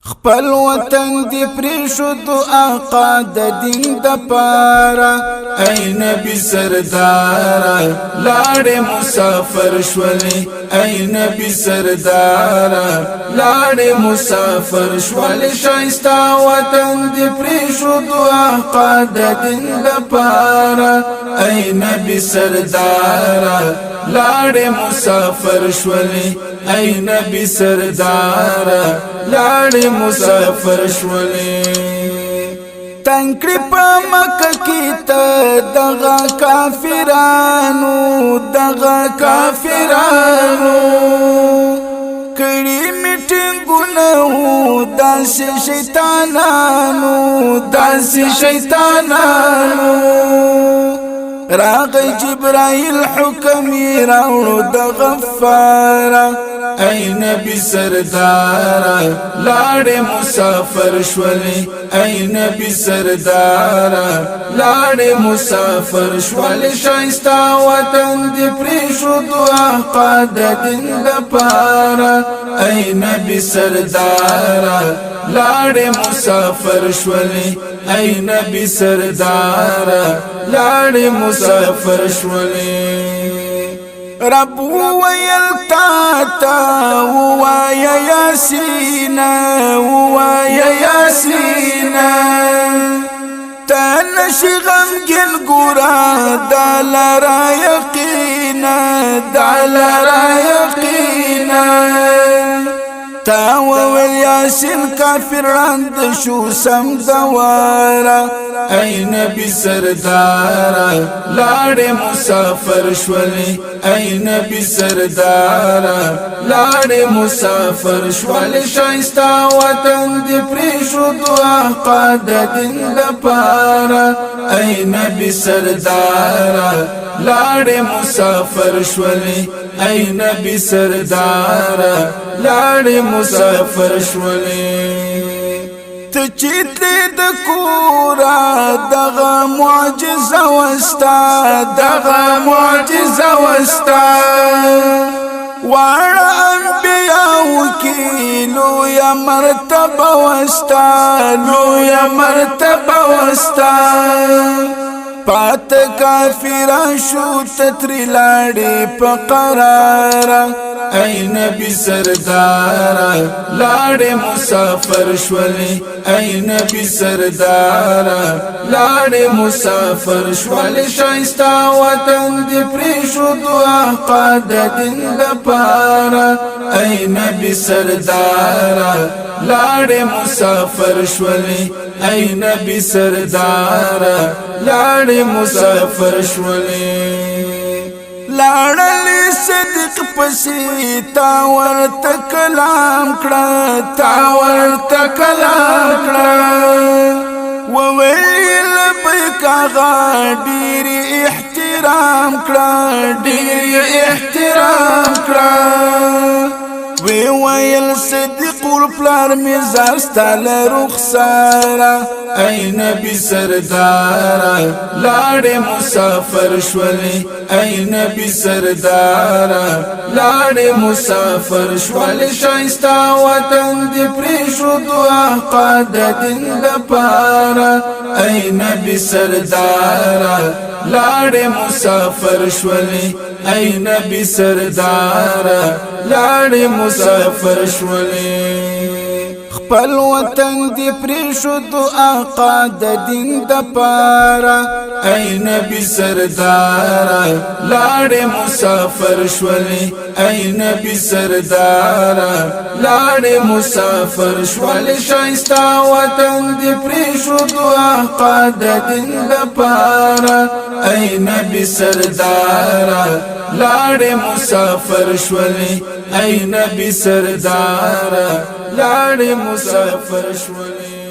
خپل وطن دی پریشد آقا د دین د پارا ای نبی سردارا لاړ مسافر شولې ای نبی سردارا لاړ مسافر شولې شایستا وطن دی پریشد آقا د دین د پارا ای نبی سردارا لاړ مسافر شولې ای نبی سردارا لاړ مسافر شولې تنکړې په مکه کې ته دغه کافرانو کړي میټینګونه داسې شیطانانو راغی جبرائیل حکمی راوړو د غفارا ای نبی سردارا لاړ مسافر شولې ای نبی سردارا لاړ مسافر شولې شایستا وطن دی پریښود آقا د دین د پارا ای نبی سردارا لاړ مسافر شولې ای نبی سردارا لاړ مسافر شولې رب ویل تا ووایا یاسین تا نشی غمگن گورا دالرا یقینا تا وویل یاسین کافر راند شو سم دوارا ای نبی سردارا لاړ مسافر شولې ای نبی سردارا لاړ مسافر شولې شایستا وطن دی پریښود آقا د دین د پارا ای نبی سردارا لاړ مسافر شولې ای نبی سردارا لاړ مسافر شولې ته چې د کورا دغه معجزه وستا واړه انبیاو کې لویه مرتبه وستا پات کافران شو تتری لاړې په قرارا ای نبی سردارا لاړ مسافر شولې ای نبی سردارا لاړ مسافر شولې شایستا وطن دی پریښود آقا د دین د پارا ای نبی سردارا لاړ مسافر شولې ای نبی سردارا لاړ مسافر شولې لاړلې صدق پسې تا ورته کلام کړه وویل لبیک آغا ډېر احترام کړه وی ویل صدیق الپلار مزار ستال رخسارا ای نبی سردارا لاړ مسافر شولې ای نبی سردارا لاړ مسافر شولې شایستا وطن دی پریښود آقا د دین د پارا ای نبی سردارا لاړ مسافر شولې ای نبی سردارا لاړ مسافر شولې خپل وطن دی پریښود آقا د دین د پارا ای نبی سردارا لاړ مسافر شولې ای نبی سردارا لاړ مسافر شولې شایستا وطن دی پریښود آقا د دین د پارا ای نبی سردارا لاړ مسافر شولې ای نبی سردارا لاړ مسافر شولې